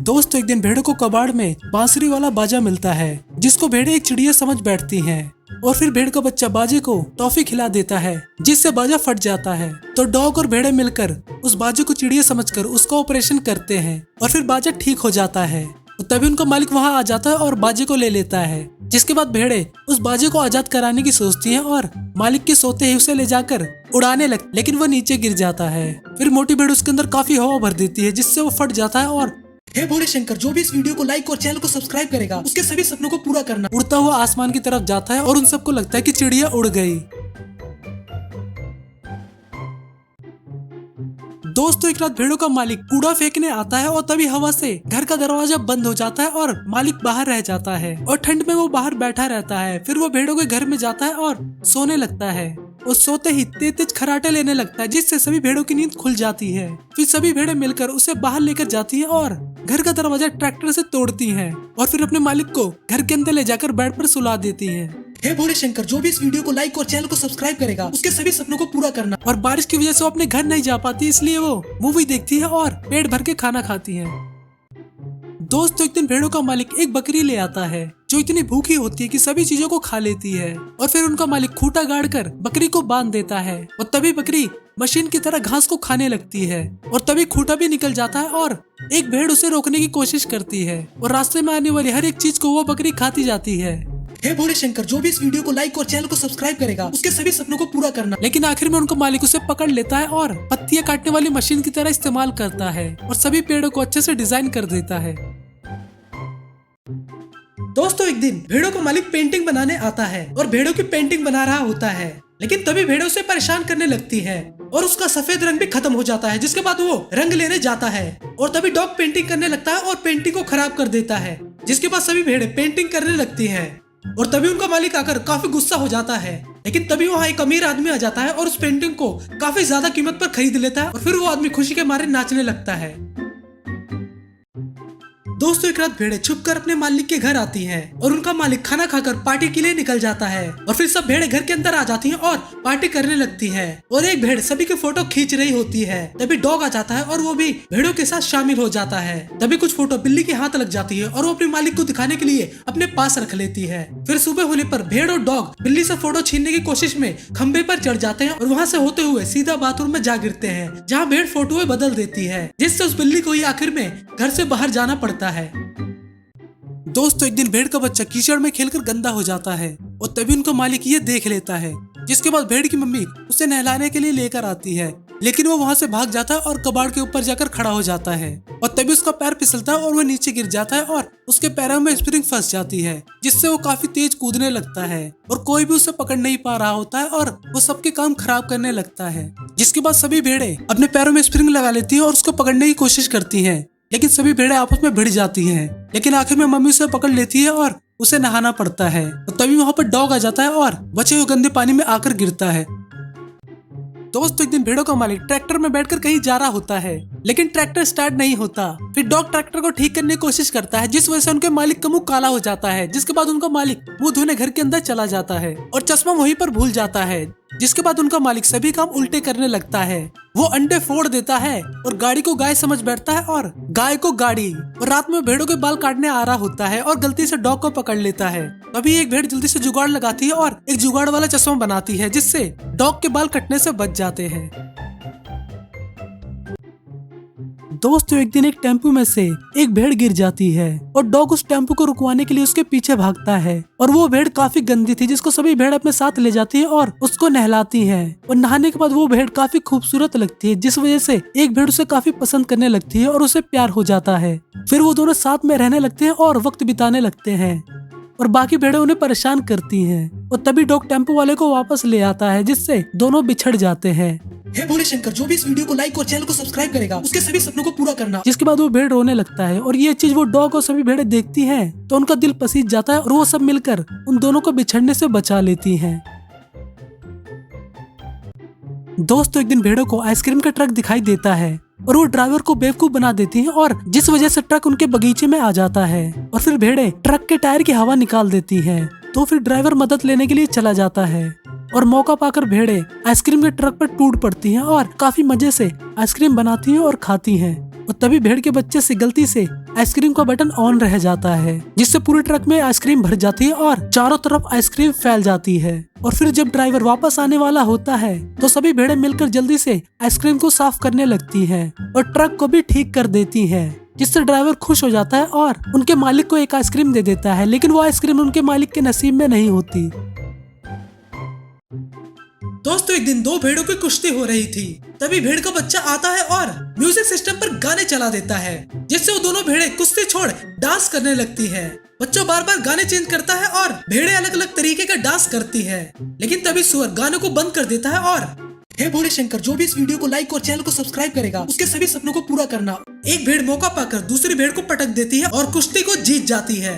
दोस्तों एक दिन भेड़ों को कबाड़ में बांसुरी वाला बाजा मिलता है, जिसको भेड़ें एक चिड़िया समझ बैठती हैं। और फिर भेड़ का बच्चा बाजे को टॉफी खिला देता है, जिससे बाजा फट जाता है। तो डॉग और भेड़ें मिलकर उस बाजे को चिड़िया समझकर उसका ऑपरेशन करते हैं और फिर बाजा ठीक हो जाता है। तो तभी उनका मालिक वहां आ जाता है और बाजे को ले लेता है। जिसके बाद भेड़ें उस बाजे को आजाद कराने की सोचती हैं और मालिक के सोते ही उसे ले जाकर उड़ाने लगती, लेकिन वो नीचे गिर जाता है। फिर मोटी भेड़ उसके अंदर काफी हवा भर देती है, जिससे वो फट जाता है। और हे भोले शंकर, जो भी इस वीडियो को लाइक और चैनल को सब्सक्राइब करेगा उसके सभी सपनों को पूरा करना। उड़ता हुआ आसमान की तरफ जाता है और उन सबको लगता है कि चिड़िया उड़ गई। दोस्तों एक रात भेड़ों का मालिक कूड़ा फेंकने आता है और तभी हवा से घर का दरवाजा बंद हो जाता है और मालिक बाहर रह जाता है और ठंड में वो बाहर बैठा रहता है। फिर वो भेड़ों के घर में जाता है और सोने लगता है और सोते ही तेज तेज खराटे लेने लगता है, जिससे सभी भेड़ों की नींद खुल जाती है। फिर सभी भेड़ें मिलकर उसे बाहर लेकर जाती हैं और घर का दरवाजा ट्रैक्टर से तोड़ती हैं और फिर अपने मालिक को घर के अंदर ले जाकर बेड पर सुला देती हैं। हे भोले शंकर, जो भी इस वीडियो को लाइक और चैनल को सब्सक्राइब करेगा उसके सभी सपनों को पूरा करना। और बारिश की वजह से वो अपने घर नहीं जा पाती, इसलिए वो मूवी देखती है और पेट भर के खाना खाती है। दोस्तों एक दिन भेड़ों का मालिक एक बकरी ले आता है, जो इतनी भूखी होती है कि सभी चीजों को खा लेती है। और फिर उनका मालिक खूंटा गाड़ कर बकरी को बांध देता है और तभी बकरी मशीन की तरह घास को खाने लगती है। और तभी खूंटा भी निकल जाता है और एक भेड़ उसे रोकने की कोशिश करती है और रास्ते में आने वाली हर एक चीज को वो बकरी खाती जाती है। हे भोले शंकर, जो भी इस वीडियो को लाइक और चैनल को सब्सक्राइब करेगा उसके सभी सपनों को पूरा करना। लेकिन आखिर में उनका मालिक उसे पकड़ लेता है और पत्तियां काटने वाली मशीन की तरह इस्तेमाल करता है और सभी पेड़ों को अच्छे से डिजाइन कर देता है। दोस्तों एक दिन भेड़ों का मालिक पेंटिंग बनाने आता है और भेड़ों की पेंटिंग बना रहा होता है, लेकिन तभी भेड़ों से परेशान करने लगती है और उसका सफेद रंग भी खत्म हो जाता है। जिसके बाद वो रंग लेने जाता है और तभी डॉग पेंटिंग करने लगता है और पेंटिंग को खराब कर देता है। जिसके बाद सभी भेड़ें पेंटिंग करने लगती हैं और तभी उनका मालिक आकर काफी गुस्सा हो जाता है। लेकिन तभी वहाँ एक अमीर आदमी आ जाता है और उस पेंटिंग को काफी ज्यादा कीमत पर खरीद लेता है और फिर वो आदमी खुशी के मारे नाचने लगता है। दोस्तों एक रात भेड़ें छुपकर अपने मालिक के घर आती हैं और उनका मालिक खाना खाकर पार्टी के लिए निकल जाता है और फिर सब भेड़ें घर के अंदर आ जाती हैं और पार्टी करने लगती है। और एक भेड़ सभी के फोटो खींच रही होती है, तभी डॉग आ जाता है और वो भी भेड़ों के साथ शामिल हो जाता है। तभी कुछ फोटो बिल्ली के हाथ लग जाती है और वो अपने मालिक को दिखाने के लिए अपने पास रख लेती है। फिर सुबह होने पर भेड़ और डॉग बिल्ली से फोटो छीनने की कोशिश में खंबे पर चढ़ जाते हैं और वहाँ से होते हुए सीधा बाथरूम में जा गिरते हैं, जहाँ भेड़ फोटो बदल देती है, जिससे उस बिल्ली को ही आखिर में घर से बाहर जाना पड़ता है। दोस्तों एक दिन भेड़ का बच्चा कीचड़ में खेलकर गंदा हो जाता है और तभी उनका मालिक ये देख लेता है। जिसके बाद भेड़ की मम्मी उसे नहलाने के लिए लेकर आती है, लेकिन वो वहाँ से भाग जाता है और कबाड़ के ऊपर जाकर खड़ा हो जाता है और तभी उसका पैर फिसलता है और वो नीचे गिर जाता है और उसके पैरों में स्प्रिंग फंस जाती है, जिससे वो काफी तेज कूदने लगता है और कोई भी उसे पकड़ नहीं पा रहा होता है और वो सबके काम खराब करने लगता है। जिसके बाद सभी भेड़ें अपने पैरों में स्प्रिंग लगा लेती है और उसको पकड़ने की कोशिश करती है, लेकिन सभी भेड़ें आपस में भिड़ जाती हैं। लेकिन आखिर में मम्मी उसे पकड़ लेती है और उसे नहाना पड़ता है। तो तभी वहाँ पर डॉग आ जाता है और बचे हुए गंदे पानी में आकर गिरता है। दोस्तों एक दिन भेड़ों का मालिक ट्रैक्टर में बैठकर कहीं जा रहा होता है, लेकिन ट्रैक्टर स्टार्ट नहीं होता। फिर डॉग ट्रैक्टर को ठीक करने की कोशिश करता है, जिस वजह से उनके मालिक का मुंह काला हो जाता है। जिसके बाद उनका मालिक मुंह धोने घर के अंदर चला जाता है और चश्मा वहीं पर भूल जाता है। जिसके बाद उनका मालिक सभी काम उल्टे करने लगता है। वो अंडे फोड़ देता है और गाड़ी को गाय समझ बैठता है और गाय को गाड़ी। और रात में भेड़ों के बाल काटने आ रहा होता है और गलती से डॉग को पकड़ लेता है। तभी एक भेड़ जल्दी से जुगाड़ लगाती है और एक जुगाड़ वाला चश्मा बनाती है, जिससे डॉग के बाल कटने से बच जाते हैं। दोस्तों एक दिन एक टेम्पो में से एक भेड़ गिर जाती है और डॉग उस टेम्पो को रुकवाने के लिए उसके पीछे भागता है। और वो भेड़ काफी गंदी थी, जिसको सभी भेड़ अपने साथ ले जाती है और उसको नहलाती है। और नहाने के बाद वो भेड़ काफी खूबसूरत लगती है, जिस वजह से एक भेड़ उसे काफी पसंद करने लगती है और उसे प्यार हो जाता है। फिर वो दोनों साथ में रहने लगते हैं और वक्त बिताने लगते हैं और बाकी भेड़ें उन्हें परेशान करती हैं। और तभी डॉग टेम्पो वाले को वापस ले आता है, जिससे दोनों बिछड़ जाते हैं। हे भोले शंकर, जो भी इस वीडियो को लाइक और चैनल को सब्सक्राइब करेगा उसके सभी सपनों को पूरा करना। जिसके बाद वो भेड़ रोने लगता है और ये चीज वो डॉग और सभी भेड़ें देखती हैं, तो उनका दिल पसीज जाता है और वो सब मिलकर उन दोनों को बिछड़ने से बचा लेती हैं। दोस्तों एक दिन भेड़ों को आइसक्रीम का ट्रक दिखाई देता है और वो ड्राइवर को बेवकूफ बना देती हैं और जिस वजह से ट्रक उनके बगीचे में आ जाता है। और फिर भेड़ें ट्रक के टायर की हवा निकाल देती हैं, तो फिर ड्राइवर मदद लेने के लिए चला जाता है और मौका पाकर भेड़ें आइसक्रीम के ट्रक पर टूट पड़ती हैं और काफी मजे से आइसक्रीम बनाती हैं और खाती हैं। और तभी भेड़ के बच्चे से गलती से आइसक्रीम का बटन ऑन रह जाता है, जिससे पूरे ट्रक में आइसक्रीम भर जाती है और चारों तरफ आइसक्रीम फैल जाती है। और फिर जब ड्राइवर वापस आने वाला होता है तो सभी भेड़ें मिलकर जल्दी से आइसक्रीम को साफ करने लगती है और ट्रक को भी ठीक कर देती है, जिससे ड्राइवर खुश हो जाता है और उनके मालिक को एक आइसक्रीम दे देता है। लेकिन वो आइसक्रीम उनके मालिक के नसीब में नहीं होती। दोस्तों, एक दिन दो भेड़ों की कुश्ती हो रही थी। तभी भेड़ का बच्चा आता है और म्यूजिक सिस्टम पर गाने चला देता है, जिससे वो दोनों भेड़ें कुश्ती छोड़ डांस करने लगती है। बच्चा बार बार गाने चेंज करता है और भेड़ें अलग अलग तरीके का डांस करती है। लेकिन तभी सुअर गानों को बंद कर देता है और हे भोले शंकर, जो भी इस वीडियो को लाइक और चैनल को सब्सक्राइब करेगा उसके सभी सपनों को पूरा करना। एक भेड़ मौका पाकर दूसरी भेड़ को पटक देती है और कुश्ती को जीत जाती है।